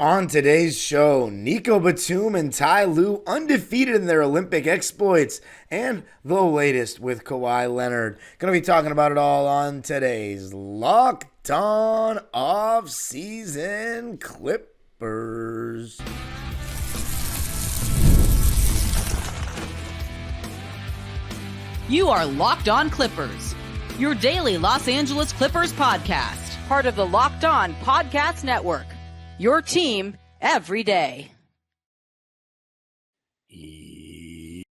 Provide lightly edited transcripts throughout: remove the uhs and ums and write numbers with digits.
On today's show, Nico Batum and Ty Lue undefeated in their Olympic exploits, and the latest with Kawhi Leonard. Going to be talking about it all on today's Locked On Off-Season Clippers. You are Locked On Clippers, your daily Los Angeles Clippers podcast, part of the Locked On Podcast Network. Your team every day.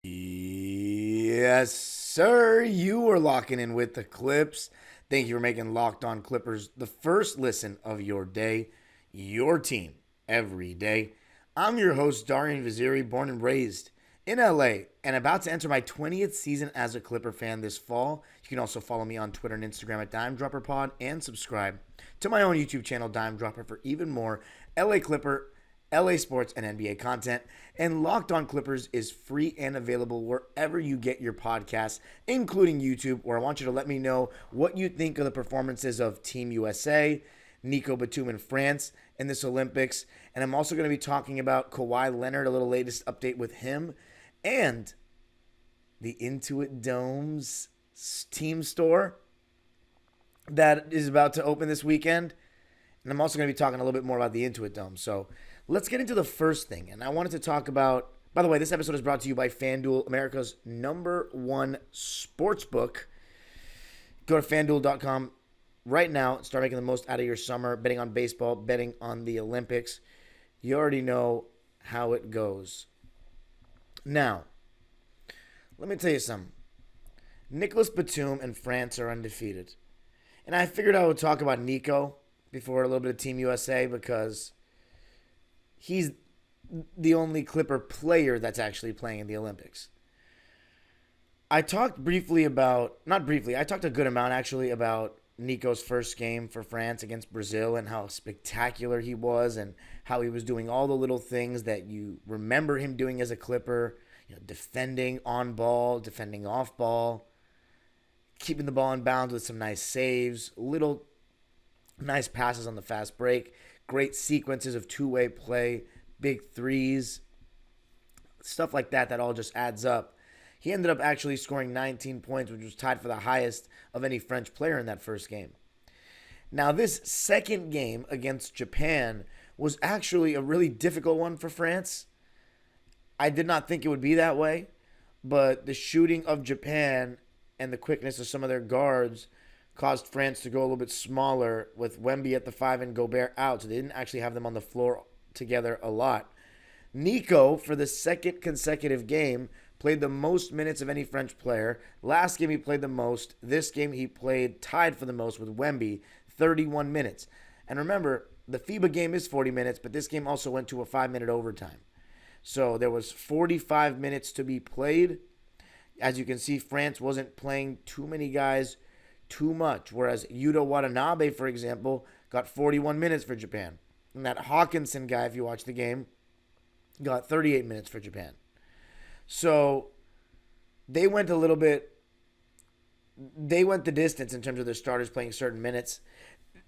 Yes, sir. You are locking in with the Clips. Thank you for making Locked On Clippers the first listen of your day. Your team every day. I'm your host, Darian Vaziri, born and raised in LA and about to enter my 20th season as a Clipper fan this fall. You can also follow me on Twitter and Instagram at DimeDropperPod and subscribe to my own YouTube channel, Dime Dropper, for even more LA Clipper, LA sports, and NBA content. And Locked On Clippers is free and available wherever you get your podcasts, including YouTube, where I want you to let me know what you think of the performances of Team USA, Nico Batum in France, in this Olympics. And I'm also going to be talking about Kawhi Leonard, a little latest update with him, and the Intuit Dome's team store that is about to open this weekend. And I'm also going to be talking a little bit more about the Intuit Dome. So let's get into the first thing. And I wanted to talk about, by the way, this episode is brought to you by FanDuel, America's #1 sportsbook. Go to FanDuel.com right now. Start making the most out of your summer, betting on baseball, betting on the Olympics. You already know how it goes. Now, let me tell you something. Nicolas Batum and France are undefeated. And I figured I would talk about Nico before a little bit of Team USA because he's the only Clipper player that's actually playing in the Olympics. I talked briefly about, not briefly, I talked a good amount actually about Nico's first game for France against Brazil and how spectacular he was and how he was doing all the little things that you remember him doing as a Clipper, defending on ball, defending off ball, keeping the ball in bounds with some nice saves, little nice passes on the fast break, great sequences of two-way play, big threes, stuff like that all just adds up. He ended up actually scoring 19 points, which was tied for the highest of any French player in that first game. Now, this second game against Japan was actually a really difficult one for France. I did not think it would be that way, but the shooting of Japan and the quickness of some of their guards caused France to go a little bit smaller with Wemby at the 5 and Gobert out, so they didn't actually have them on the floor together a lot. Nico, for the second consecutive game, played the most minutes of any French player. Last game he played the most. This game he played tied for the most with Wemby, 31 minutes. And remember, the FIBA game is 40 minutes, but this game also went to a 5-minute overtime. So there was 45 minutes to be played. As you can see, France wasn't playing too many guys too much, whereas Yuta Watanabe, for example, got 41 minutes for Japan. And that Hawkinson guy, if you watch the game, got 38 minutes for Japan. So they went the distance in terms of their starters playing certain minutes.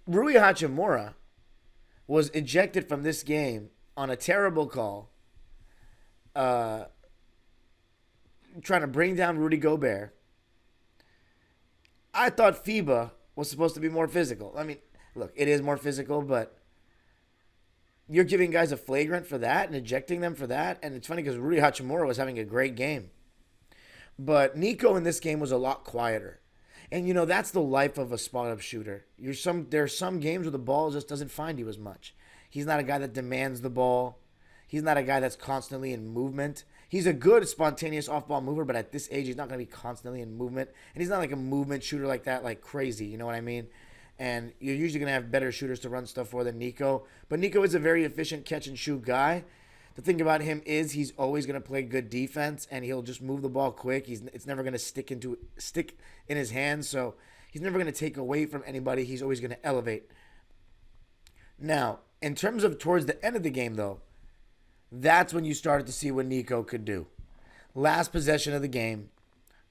Rui Hachimura was ejected from this game on a terrible call, trying to bring down Rudy Gobert. I thought FIBA was supposed to be more physical. I mean, look, it is more physical, but you're giving guys a flagrant for that and ejecting them for that. And it's funny because Rui Hachimura was having a great game. But Nico in this game was a lot quieter. And, that's the life of a spot-up shooter. There are some games where the ball just doesn't find you as much. He's not a guy that demands the ball. He's not a guy that's constantly in movement. He's a good, spontaneous off-ball mover, but at this age, he's not going to be constantly in movement. And he's not like a movement shooter like that, like crazy. You know what I mean? And you're usually going to have better shooters to run stuff for than Nico. But Nico is a very efficient catch-and-shoot guy. The thing about him is he's always going to play good defense, and he'll just move the ball quick. It's never going to stick in his hands, so he's never going to take away from anybody. He's always going to elevate. Now, in terms of towards the end of the game, though, that's when you started to see what Nico could do. Last possession of the game,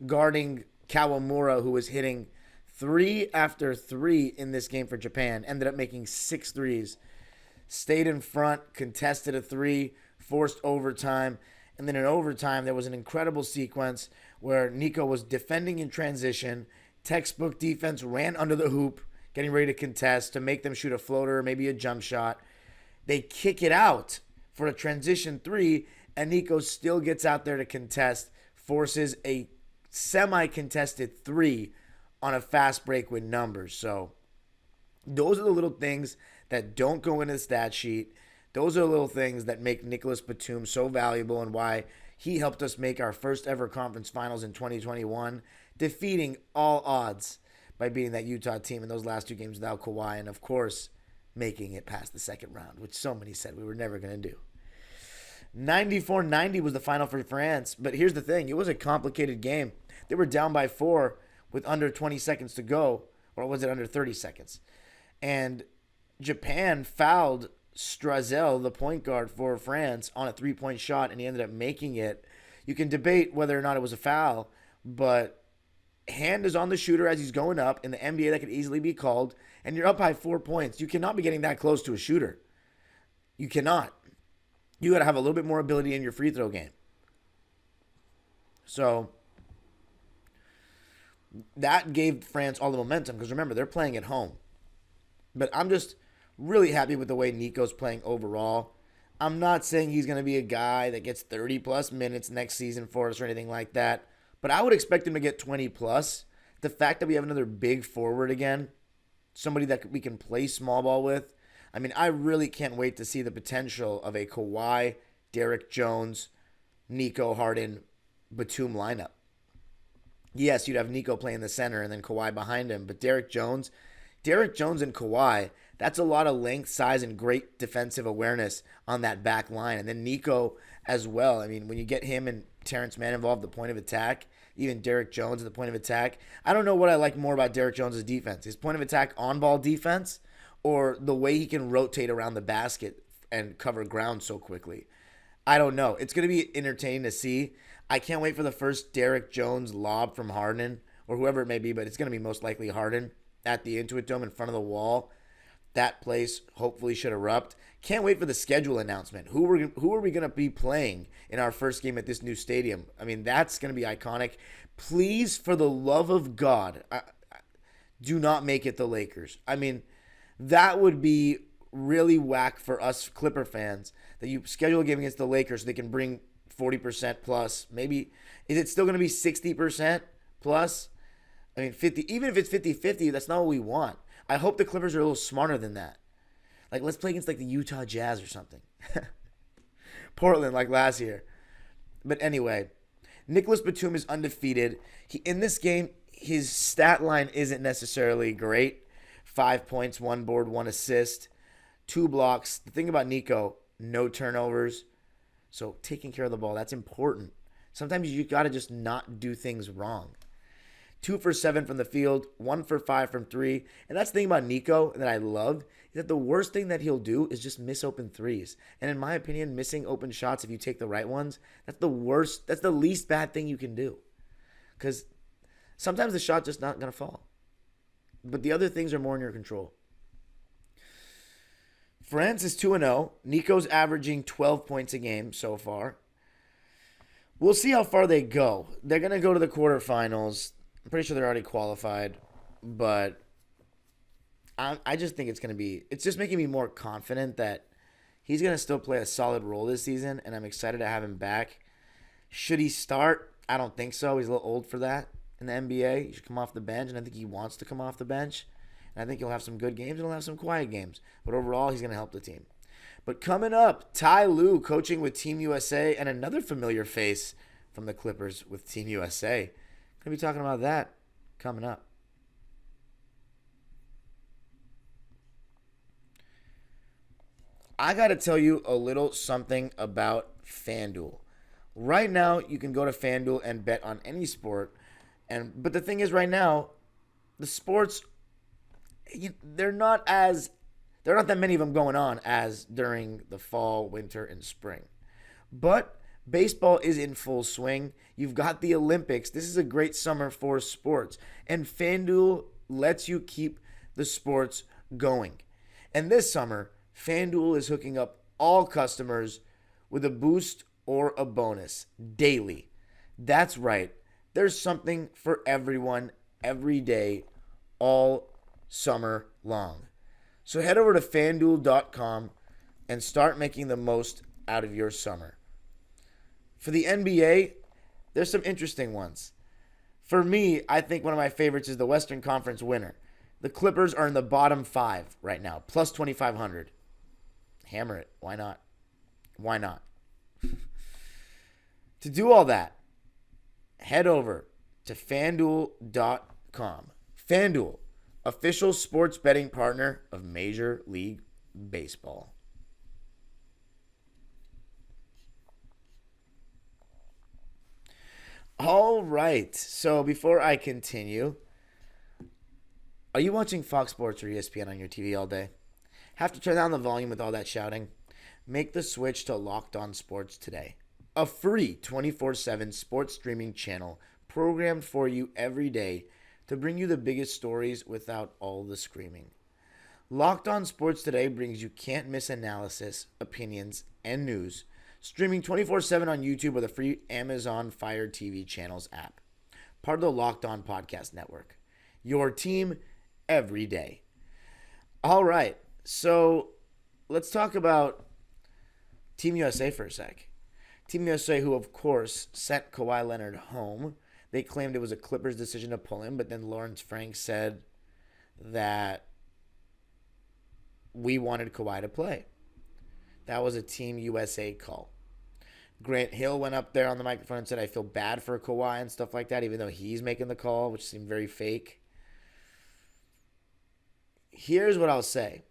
guarding Kawamura, who was hitting 3 after 3 in this game for Japan, ended up making 6 threes. stayed in front, contested a three, forced overtime. And then in overtime, there was an incredible sequence where Nico was defending in transition. Textbook defense, ran under the hoop, getting ready to contest to make them shoot a floater, maybe a jump shot. They kick it out for a transition three, and Nico still gets out there to contest, forces a semi-contested three on a fast break with numbers. So those are the little things that don't go into the stat sheet. Those are the little things that make Nicolas Batum so valuable and why he helped us make our first ever conference finals in 2021, defeating all odds by beating that Utah team in those last two games without Kawhi, and of course, making it past the second round, which so many said we were never going to do. 94-90 was the final for France, but here's the thing. It was a complicated game. They were down by 4 with under 20 seconds to go, or was it under 30 seconds? And Japan fouled Strazel, the point guard for France, on a three-point shot, and he ended up making it. You can debate whether or not it was a foul, but hand is on the shooter as he's going up. In the NBA, that could easily be called, and you're up by 4 points. You cannot be getting that close to a shooter. You cannot. You got to have a little bit more ability in your free throw game. So that gave France all the momentum because remember, they're playing at home. But I'm just really happy with the way Nico's playing overall. I'm not saying he's going to be a guy that gets 30-plus minutes next season for us or anything like that, but I would expect him to get 20-plus. The fact that we have another big forward again, somebody that we can play small ball with, I mean, I really can't wait to see the potential of a Kawhi, Derek Jones, Nico, Harden, Batum lineup. Yes, you'd have Nico playing the center and then Kawhi behind him, but Derek Jones and Kawhi, that's a lot of length, size, and great defensive awareness on that back line. And then Nico as well. I mean, when you get him and Terrence Mann involved at the point of attack, even Derek Jones at the point of attack, I don't know what I like more about Derek Jones' defense. His point of attack on-ball defense or the way he can rotate around the basket and cover ground so quickly. I don't know. It's going to be entertaining to see. I can't wait for the first Derek Jones lob from Harden or whoever it may be, but it's going to be most likely Harden at the Intuit Dome in front of the wall. That place hopefully should erupt. Can't wait for the schedule announcement. Who are we going to be playing in our first game at this new stadium? I mean, that's going to be iconic. Please, for the love of God, do not make it the Lakers. I mean, that would be really whack for us Clipper fans that you schedule a game against the Lakers so they can bring 40% plus. Maybe, is it still going to be 60% plus? I mean, 50. Even if it's 50-50, that's not what we want. I hope the Clippers are a little smarter than that. Like, let's play against, like, the Utah Jazz or something. Portland, like last year. But anyway, Nicolas Batum is undefeated. In this game, his stat line isn't necessarily great. 5 points, 1 board, 1 assist, 2 blocks. The thing about Nico, no turnovers. So taking care of the ball, that's important. Sometimes you got to just not do things wrong. 2 for 7 from the field, 1 for 5 from 3. And that's the thing about Nico that I love, is that the worst thing that he'll do is just miss open threes. And in my opinion, missing open shots, if you take the right ones, that's the worst, that's the least bad thing you can do. Because sometimes the shot's just not going to fall. But the other things are more in your control. France is 2-0. Nico's averaging 12 points a game so far. We'll see how far they go. They're going to go to the quarterfinals. I'm pretty sure they're already qualified. But I just think it's just making me more confident that he's going to still play a solid role this season. And I'm excited to have him back. Should he start? I don't think so. He's a little old for that in the NBA. He should come off the bench. And I think he wants to come off the bench. And I think he'll have some good games and he'll have some quiet games. But overall, he's going to help the team. But coming up, Ty Lue coaching with Team USA and another familiar face from the Clippers with Team USA. Going to be talking about that coming up. I got to tell you a little something about FanDuel. Right now, you can go to FanDuel and bet on any sport. But the thing is right now, the sports, they're not that many of them going on as during the fall, winter, and spring. But baseball is in full swing. You've got the Olympics. This is a great summer for sports. And FanDuel lets you keep the sports going. And this summer, FanDuel is hooking up all customers with a boost or a bonus daily. That's right. There's something for everyone every day, all summer long. So head over to FanDuel.com and start making the most out of your summer. For the NBA, there's some interesting ones. For me, I think one of my favorites is the Western Conference winner. The Clippers are in the bottom 5 right now, plus 2,500. Hammer it. Why not? Why not? To do all that, head over to FanDuel.com. FanDuel, official sports betting partner of Major League Baseball. All right. So before I continue, are you watching Fox Sports or ESPN on your TV all day? Have to turn down the volume with all that shouting? Make the switch to Locked On Sports today. A free 24/7 sports streaming channel programmed for you every day to bring you the biggest stories without all the screaming. Locked On Sports Today brings you can't-miss analysis, opinions, and news, streaming 24/7 on YouTube or the free Amazon Fire TV Channels app. Part of the Locked On Podcast Network. Your team every day. All right, so let's talk about Team USA for a sec. Team USA, who of course sent Kawhi Leonard home. They claimed it was a Clippers decision to pull him, but then Lawrence Frank said that we wanted Kawhi to play. That was a Team USA call. Grant Hill went up there on the microphone and said, I feel bad for Kawhi and stuff like that, even though he's making the call, which seemed very fake. Here's what I'll say.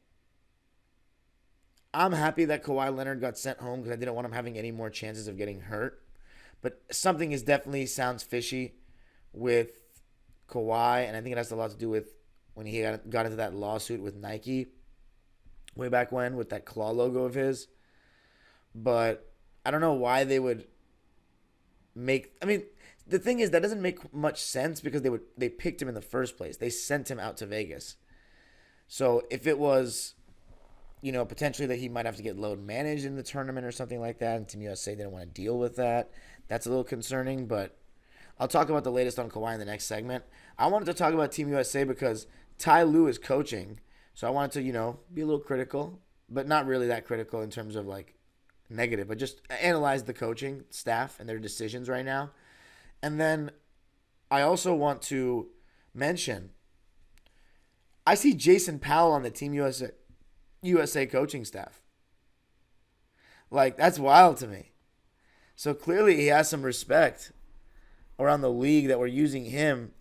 I'm happy that Kawhi Leonard got sent home because I didn't want him having any more chances of getting hurt. But something is definitely sounds fishy with Kawhi, and I think it has a lot to do with when he got into that lawsuit with Nike way back when with that claw logo of his. But I don't know why they would make... I mean, the thing is, that doesn't make much sense because they picked him in the first place. They sent him out to Vegas. So if it was... potentially that he might have to get load managed in the tournament or something like that, and Team USA didn't want to deal with that. That's a little concerning, but I'll talk about the latest on Kawhi in the next segment. I wanted to talk about Team USA because Ty Lue is coaching, so I wanted to, be a little critical, but not really that critical in terms of, negative, but just analyze the coaching staff and their decisions right now. And then I also want to mention, I see Jason Powell on the Team USA coaching staff. That's wild to me. So clearly he has some respect around the league that we're using him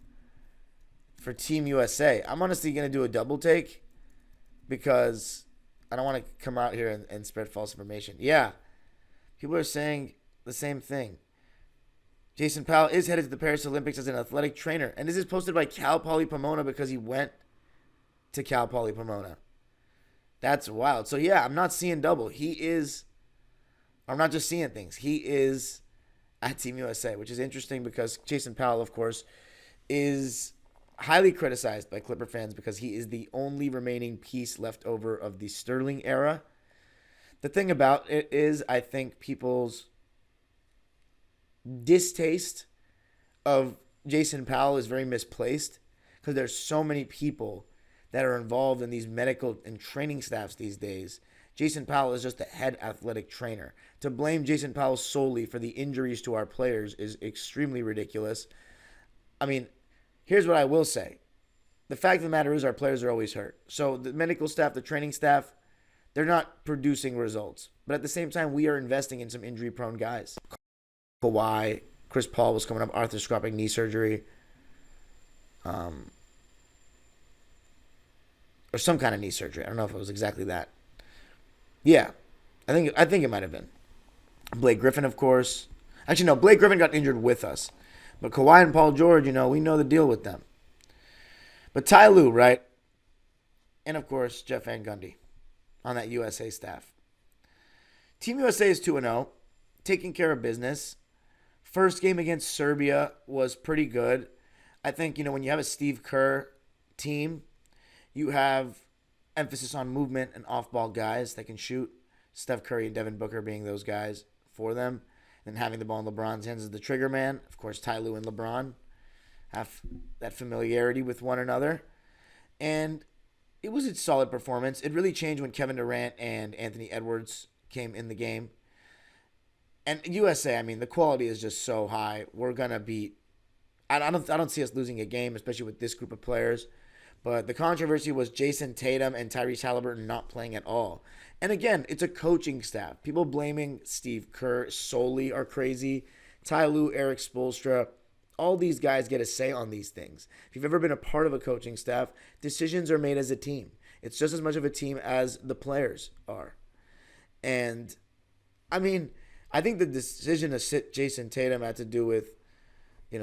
for Team USA. I'm honestly going to do a double take because I don't want to come out here and spread false information. Yeah, people are saying the same thing. Jason Powell is headed to the Paris Olympics as an athletic trainer. And this is posted by Cal Poly Pomona because he went to Cal Poly Pomona. That's wild. So, yeah, I'm not seeing double. I'm not just seeing things. He is at Team USA, which is interesting because Jason Powell, of course, is highly criticized by Clipper fans because he is the only remaining piece left over of the Sterling era. The thing about it is, I think people's distaste of Jason Powell is very misplaced because there's so many people that are involved in these medical and training staffs these days. Jason Powell is just a head athletic trainer. To blame Jason Powell solely for the injuries to our players is extremely ridiculous. I mean, here's what I will say. The fact of the matter is our players are always hurt. So the medical staff, the training staff, they're not producing results. But at the same time, we are investing in some injury-prone guys. Kawhi, Chris Paul was coming up, arthroscopic knee surgery. Or some kind of knee surgery. I don't know if it was exactly that. Yeah, I think it might have been. Blake Griffin, of course. Actually, no, Blake Griffin got injured with us. But Kawhi and Paul George, we know the deal with them. But Ty Lue, right? And, of course, Jeff Van Gundy on that USA staff. Team USA is 2-0, taking care of business. First game against Serbia was pretty good. I think, when you have a Steve Kerr team, you have emphasis on movement and off-ball guys that can shoot. Steph Curry and Devin Booker being those guys for them. And having the ball in LeBron's hands as the trigger man. Of course, Ty Lue and LeBron have that familiarity with one another. And it was a solid performance. It really changed when Kevin Durant and Anthony Edwards came in the game. And USA, I mean, the quality is just so high. We're going to beat... I don't see us losing a game, especially with this group of players. But the controversy was Jason Tatum and Tyrese Halliburton not playing at all. And again, it's a coaching staff. People blaming Steve Kerr solely are crazy. Ty Lue, Eric Spoelstra, all these guys get a say on these things. If you've ever been a part of a coaching staff, decisions are made as a team. It's just as much of a team as the players are. And, I mean, I think the decision to sit Jason Tatum had to do with,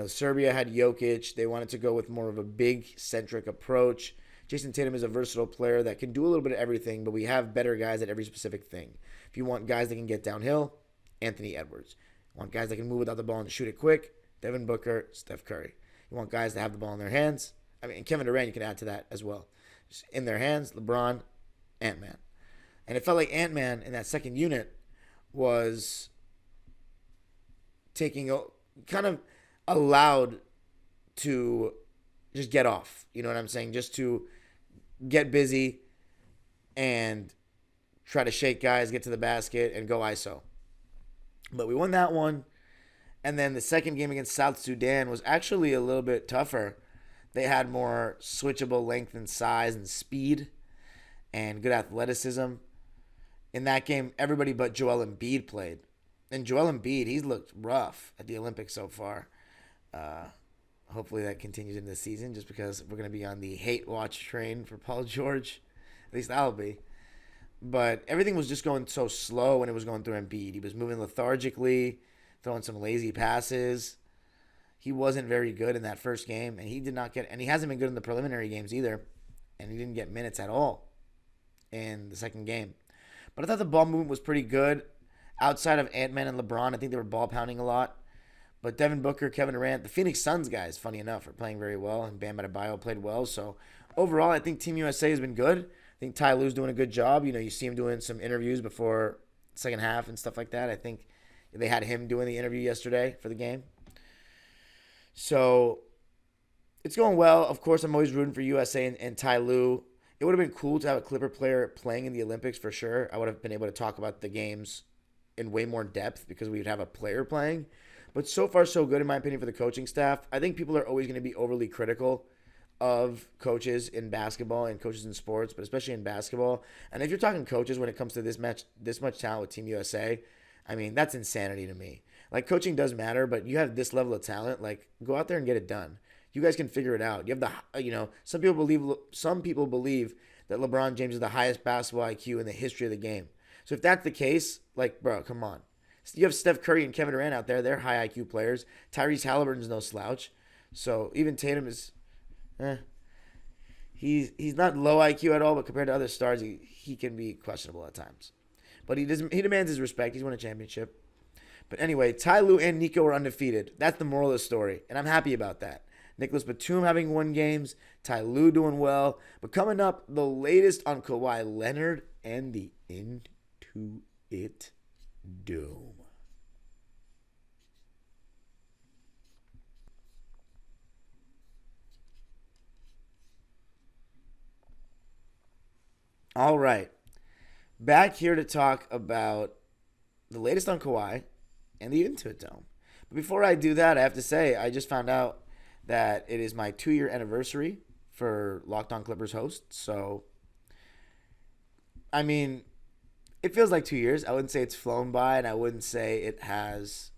Serbia had Jokic. They wanted to go with more of a big-centric approach. Jason Tatum is a versatile player that can do a little bit of everything, but we have better guys at every specific thing. If you want guys that can get downhill, Anthony Edwards. You want guys that can move without the ball and shoot it quick, Devin Booker, Steph Curry. You want guys that have the ball in their hands. I mean, and Kevin Durant, you can add to that as well. Just in their hands, LeBron, Ant-Man. And it felt like Ant-Man in that second unit was kind of allowed to just get off. You know what I'm saying? Just to get busy and try to shake guys, get to the basket, and go ISO. But we won that one. And then the second game against South Sudan was actually a little bit tougher. They had more switchable length and size and speed and good athleticism. In that game, everybody but Joel Embiid played. And Joel Embiid, he's looked rough at the Olympics so far. Hopefully that continues into the season just because we're going to be on the hate watch train for Paul George. At least I'll be. But everything was just going so slow when it was going through Embiid. He was moving lethargically, throwing some lazy passes. He wasn't very good in that first game, and he hasn't been good in the preliminary games either, and he didn't get minutes at all in the second game. But I thought the ball movement was pretty good. Outside of Ant-Man and LeBron, I think they were ball pounding a lot. But Devin Booker, Kevin Durant, the Phoenix Suns guys, funny enough, are playing very well, and Bam Adebayo played well. So overall, I think Team USA has been good. I think Ty Lue's doing a good job. You see him doing some interviews before second half and stuff like that. I think they had him doing the interview yesterday for the game. So it's going well. Of course, I'm always rooting for USA and Ty Lue. It would have been cool to have a Clipper player playing in the Olympics for sure. I would have been able to talk about the games in way more depth because we would have a player playing. But so far, so good, in my opinion, for the coaching staff. I think people are always going to be overly critical of coaches in basketball and coaches in sports, but especially in basketball. And if you're talking coaches when it comes to this much talent with Team USA, I mean, that's insanity to me. Like, coaching does matter, but you have this level of talent, like, go out there and get it done. You guys can figure it out. You have some people believe that LeBron James is the highest basketball IQ in the history of the game. So if that's the case, like, bro, come on. You have Steph Curry and Kevin Durant out there. They're high IQ players. Tyrese Halliburton's no slouch. So even Tatum is, he's not low IQ at all, but compared to other stars, he can be questionable at times. But he demands his respect. He's won a championship. But anyway, Ty Lue and Nico are undefeated. That's the moral of the story, and I'm happy about that. Nicolas Batum having won games. Ty Lue doing well. But coming up, the latest on Kawhi Leonard and the Intuit Dome. All right. Back here to talk about the latest on Kawhi and the Intuit Dome. But before I do that, I have to say, I just found out that it is my 2-year anniversary for Locked On Clippers host. So, I mean, it feels like 2 years. I wouldn't say it's flown by, and I wouldn't say it has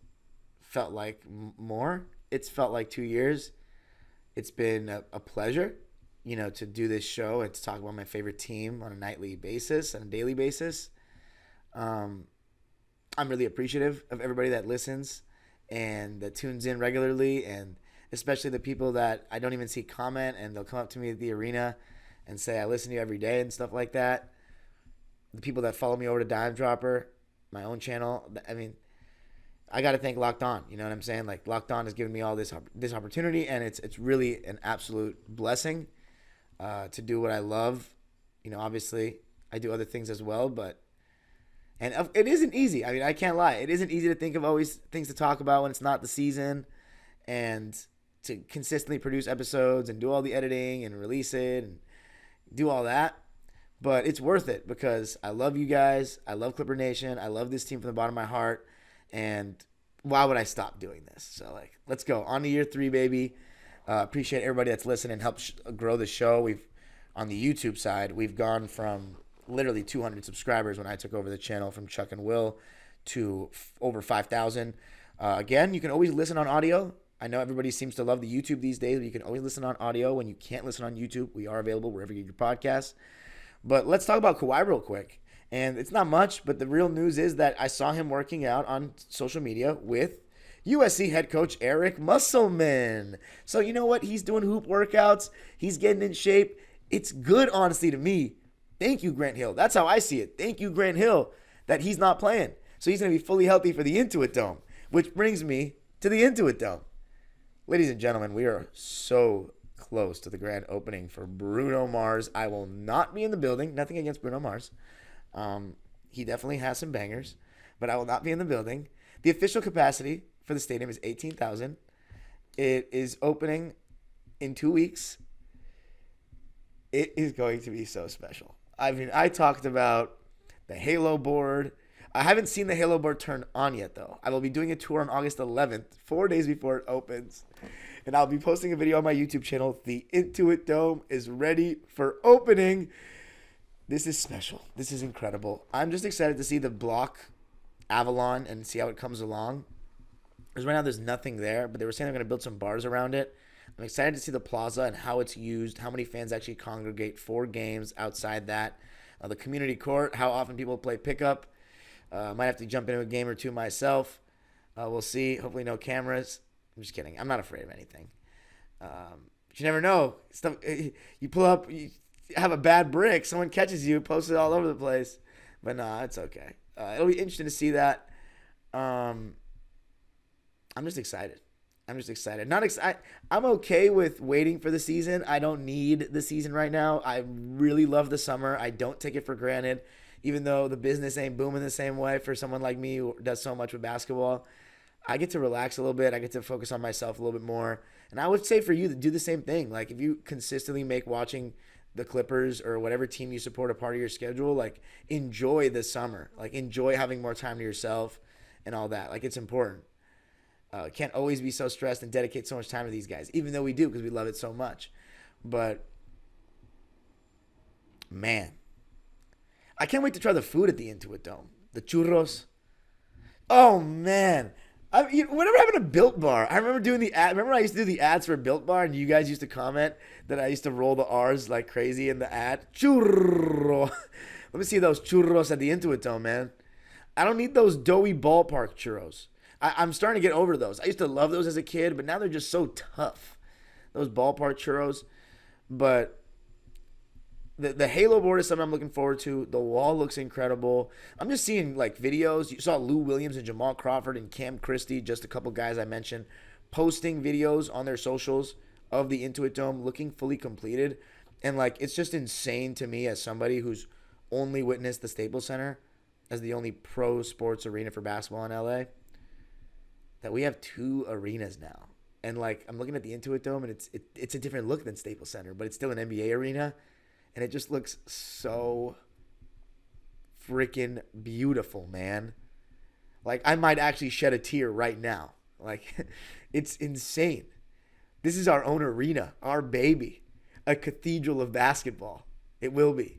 felt like more. It's felt like 2 years. It's been a pleasure, to do this show and to talk about my favorite team on a nightly basis, on a daily basis. I'm really appreciative of everybody that listens and that tunes in regularly, and especially the people that I don't even see comment, and they'll come up to me at the arena and say, I listen to you every day and stuff like that. The people that follow me over to Dime Dropper, my own channel. I mean, I got to thank Locked On. You know what I'm saying? Like, Locked On has given me all this opportunity, and it's really an absolute blessing to do what I love Obviously I do other things as well, but it isn't easy. I mean, I can't lie. It isn't easy to think of always things to talk about when it's not the season, and to consistently produce episodes and do all the editing and release it and do all that. But it's worth it because I love you guys. I love Clipper Nation. I love this team from the bottom of my heart. And why would I stop doing this? So, let's go. On to year 3, baby. Appreciate everybody that's listening and helped grow the show. On the YouTube side, we've gone from literally 200 subscribers when I took over the channel from Chuck and Will to over 5,000. Again, you can always listen on audio. I know everybody seems to love the YouTube these days, but you can always listen on audio. When you can't listen on YouTube, we are available wherever you get your podcasts. But let's talk about Kawhi real quick. And it's not much, but the real news is that I saw him working out on social media with USC head coach Eric Musselman. So you know what? He's doing hoop workouts. He's getting in shape. It's good, honestly, to me. Thank you, Grant Hill. That's how I see it. Thank you, Grant Hill, that he's not playing. So he's going to be fully healthy for the Intuit Dome, which brings me to the Intuit Dome. Ladies and gentlemen, we are so close to the grand opening for Bruno Mars. I will not be in the building. Nothing against Bruno Mars. He definitely has some bangers, but I will not be in the building. The official capacity for the stadium is 18,000. It is opening in 2 weeks. It is going to be so special. I mean, I talked about the Halo board. I haven't seen the Halo board turn on yet, though. I will be doing a tour on August 11th, 4 days before it opens. And I'll be posting a video on my YouTube channel. The Intuit Dome is ready for opening. This is special. This is incredible. I'm just excited to see the block Avalon and see how it comes along. Because right now there's nothing there, but they were saying they're going to build some bars around it. I'm excited to see the plaza and how it's used, how many fans actually congregate for games outside that. The community court, how often people play pickup. Might have to jump into a game or two myself. We'll see. Hopefully no cameras. I'm just kidding. I'm not afraid of anything. But you never know. Stuff, you pull up, you have a bad brick, someone catches you, posts it all over the place. But nah, it's okay. It'll be interesting to see that. I'm just excited. I'm okay with waiting for the season. I don't need the season right now. I really love the summer. I don't take it for granted, even though the business ain't booming the same way for someone like me who does so much with basketball. I get to relax a little bit. I get to focus on myself a little bit more. And I would say for you to do the same thing. Like, if you consistently make watching the Clippers or whatever team you support a part of your schedule, like, enjoy the summer. Like, enjoy having more time to yourself and all that. Like, it's important. Can't always be so stressed and dedicate so much time to these guys, even though we do because we love it so much. But, man, I can't wait to try the food at the Intuit Dome. The churros. Oh, man. Whatever happened to Built Bar? I remember doing the ad. Remember I used to do the ads for Built Bar, and you guys used to comment that I used to roll the R's like crazy in the ad. Churro. Let me see those churros at the Intuit Dome, man. I don't need those doughy ballpark churros. I'm starting to get over those. I used to love those as a kid, but now they're just so tough. Those ballpark churros. But the Halo board is something I'm looking forward to. The wall looks incredible. I'm just seeing like videos. You saw Lou Williams and Jamal Crawford and Cam Christie, just a couple guys I mentioned, posting videos on their socials of the Intuit Dome looking fully completed. And like, it's just insane to me as somebody who's only witnessed the Staples Center as the only pro sports arena for basketball in LA, that we have 2 arenas now. And like, I'm looking at the Intuit Dome, and it's a different look than Staples Center, but it's still an NBA arena. And it just looks so freaking beautiful, man. Like, I might actually shed a tear right now. Like, it's insane. This is our own arena, our baby, a cathedral of basketball. It will be.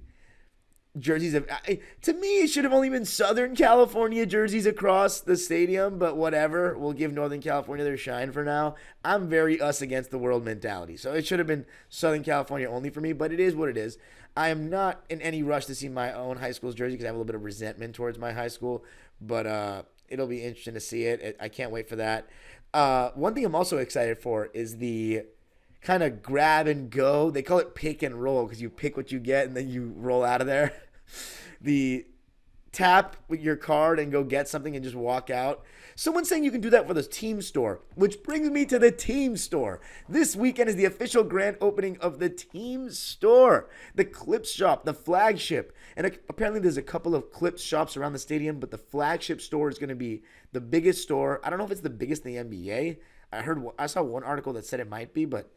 Jerseys to me, it should have only been Southern California jerseys across the stadium, but whatever. We'll give Northern California their shine for now. I'm very us against the world mentality, so it should have been Southern California only for me, but it is what it is. I am not in any rush to see my own high school's jersey because I have a little bit of resentment towards my high school, but it'll be interesting to see it. I can't wait for that. One thing I'm also excited for is the kind of grab and go. They call it pick and roll because you pick what you get and then you roll out of there. The tap with your card and go get something and just walk out. Someone's saying you can do that for the team store, which brings me to the team store. This weekend is the official grand opening of the team store, the Clips shop, the flagship. And apparently there's a couple of Clips shops around the stadium, but the flagship store is going to be the biggest store. I don't know if it's the biggest in the NBA. I saw one article that said it might be, but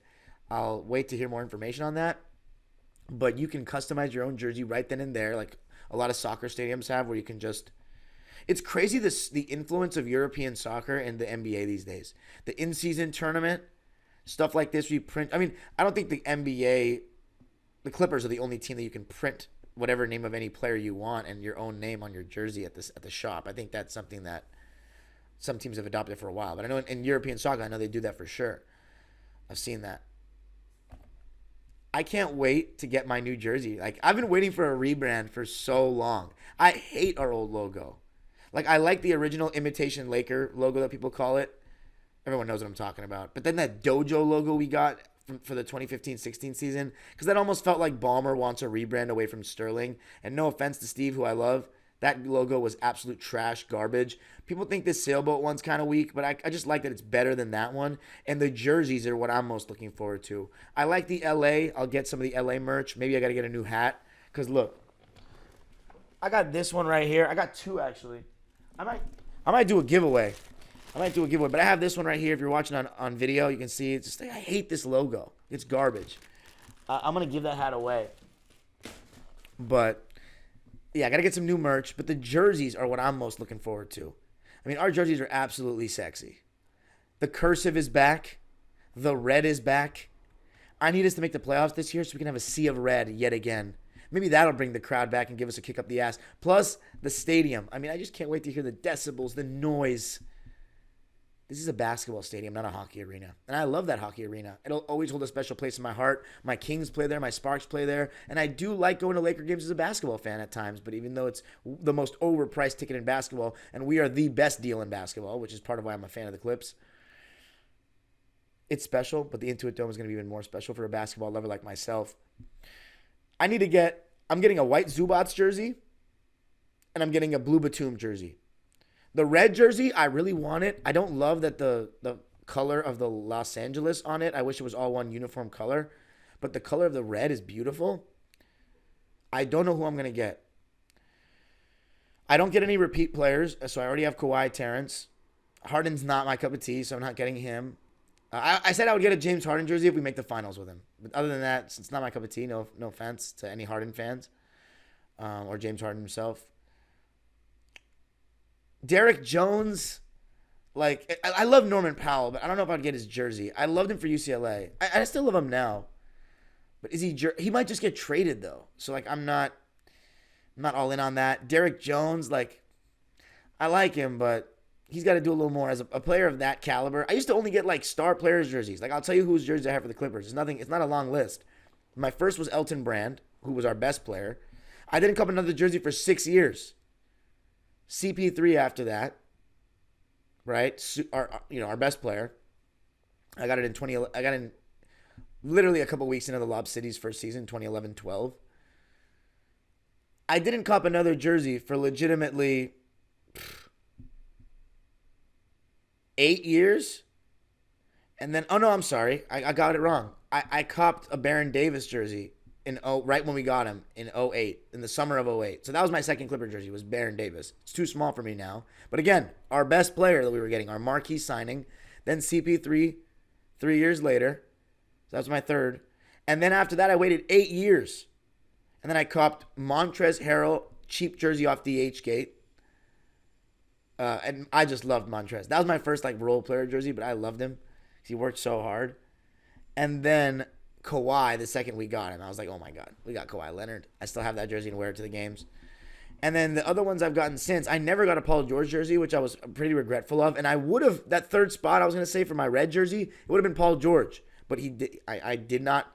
I'll wait to hear more information on that. But you can customize your own jersey right then and there, like a lot of soccer stadiums have, where you can just... It's crazy the influence of European soccer and the NBA these days. The in-season tournament, stuff like this, we print... I mean, I don't think the NBA... The Clippers are the only team that you can print whatever name of any player you want and your own name on your jersey at the shop. I think that's something that some teams have adopted for a while. But I know in European soccer, I know they do that for sure. I've seen that. I can't wait to get my new jersey. Like, I've been waiting for a rebrand for so long. I hate our old logo. Like, I like the original imitation Laker logo that people call it. Everyone knows what I'm talking about. But then that Dojo logo we got for the 2015-16 season, because that almost felt like Ballmer wants a rebrand away from Sterling. And no offense to Steve, who I love, that logo was absolute trash, garbage. People think this sailboat one's kind of weak, but I just like that it's better than that one. And the jerseys are what I'm most looking forward to. I like the LA. I'll get some of the LA merch. Maybe I got to get a new hat. Because look, I got this one right here. I got two, actually. I might do a giveaway. But I have this one right here. If you're watching on video, you can see it's just like, I hate this logo. It's garbage. I'm going to give that hat away. But yeah, I got to get some new merch. But the jerseys are what I'm most looking forward to. I mean, our jerseys are absolutely sexy. The cursive is back. The red is back. I need us to make the playoffs this year so we can have a sea of red yet again. Maybe that'll bring the crowd back and give us a kick up the ass. Plus, the stadium. I mean, I just can't wait to hear the decibels, the noise. This is a basketball stadium, not a hockey arena. And I love that hockey arena. It'll always hold a special place in my heart. My Kings play there. My Sparks play there. And I do like going to Laker games as a basketball fan at times. But even though it's the most overpriced ticket in basketball, and we are the best deal in basketball, which is part of why I'm a fan of the Clips, it's special. But the Intuit Dome is going to be even more special for a basketball lover like myself. I'm getting a white Zubats jersey, and I'm getting a blue Batum jersey. The red jersey, I really want it. I don't love that the color of the Los Angeles on it. I wish it was all one uniform color. But the color of the red is beautiful. I don't know who I'm going to get. I don't get any repeat players, so I already have Kawhi, Terrence. Harden's not my cup of tea, so I'm not getting him. I said I would get a James Harden jersey if we make the finals with him. But other than that, it's not my cup of tea. No offense to any Harden fans or James Harden himself. Derek Jones, like, I love Norman Powell, but I don't know if I'd get his jersey. I loved him for UCLA. I still love him now. But he might just get traded, though. So, like, I'm not all in on that. Derek Jones, like, I like him, but he's got to do a little more as a player of that caliber. I used to only get, like, star players' jerseys. Like, I'll tell you whose jerseys I have for the Clippers. It's not a long list. My first was Elton Brand, who was our best player. I didn't come another jersey for 6 years. CP3 after that, right? Our best player. I got it in 2011. I got in literally a couple weeks into the Lob City's first season, 2011-12. I didn't cop another jersey for legitimately 8 years. And then, oh no, I'm sorry. I got it wrong. I copped a Baron Davis jersey right when we got him in 08, in the summer of 08. So that was my second Clipper jersey, was Baron Davis. It's too small for me now. But again, our best player that we were getting, our marquee signing, then CP3 3 years later. So that was my third. And then after that, I waited 8 years. And then I copped Montrezl Harrell, cheap jersey off DH Gate. And I just loved Montrezl. That was my first, like, role player jersey, but I loved him. He worked so hard. And then Kawhi, the second we got him, I was like, oh my God, we got Kawhi Leonard. I still have that jersey and wear it to the games. And then the other ones I've gotten since, I never got a Paul George jersey, which I was pretty regretful of. And I would have, that third spot I was going to say for my red jersey, it would have been Paul George. But I did not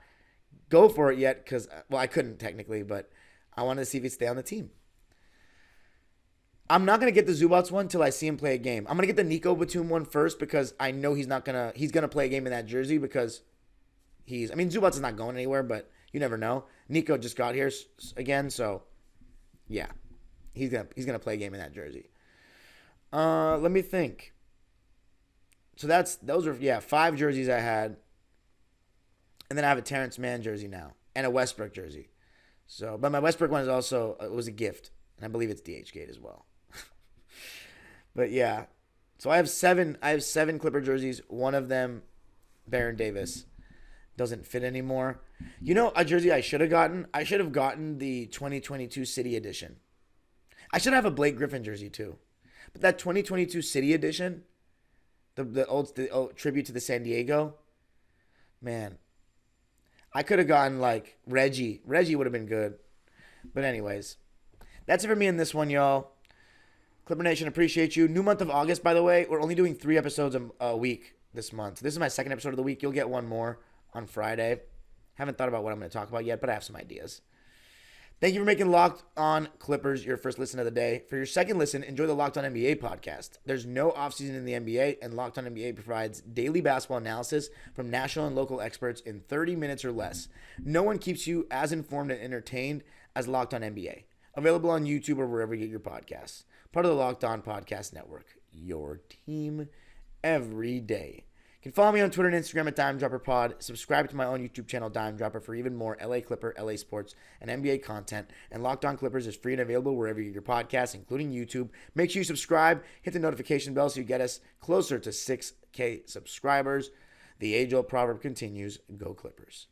go for it yet because, well, I couldn't technically, but I wanted to see if he'd stay on the team. I'm not going to get the Zubats one till I see him play a game. I'm going to get the Nico Batum one first because I know he's going to play a game in that jersey because Zubats is not going anywhere, but you never know. Nico just got here again, so yeah. he's gonna play a game in that jersey. Let me think. So those are 5 jerseys I had, and then I have a Terrence Mann jersey now and a Westbrook jersey. So, but my Westbrook one is also was a gift, and I believe it's DHgate as well. But yeah, so I have 7 Clipper jerseys. One of them, Baron Davis, doesn't fit anymore. You know, a jersey I should have gotten. I should have gotten the 2022 City Edition. I should have a Blake Griffin jersey too. But that 2022 City Edition, the old tribute to the San Diego, man, I could have gotten like Reggie. Reggie would have been good. But anyways, that's it for me in this one, y'all. Clipper Nation, appreciate you. New month of August, by the way. We're only doing 3 episodes a week this month. This is my second episode of the week. You'll get one more on Friday. Haven't thought about what I'm going to talk about yet, but I have some ideas. Thank you for making Locked On Clippers your first listen of the day. For your second listen, enjoy the Locked On NBA podcast. There's no offseason in the NBA, and Locked On NBA provides daily basketball analysis from national and local experts in 30 minutes or less. No one keeps you as informed and entertained as Locked On NBA. Available on YouTube or wherever you get your podcasts. Part of the Locked On Podcast Network. Your team every day. You can follow me on Twitter and Instagram at DimeDropperPod. Subscribe to my own YouTube channel, Dime Dropper, for even more LA Clipper, LA Sports, and NBA content. And Locked On Clippers is free and available wherever you get your podcasts, including YouTube. Make sure you subscribe, hit the notification bell so you get us closer to 6K subscribers. The age-old proverb continues, go Clippers.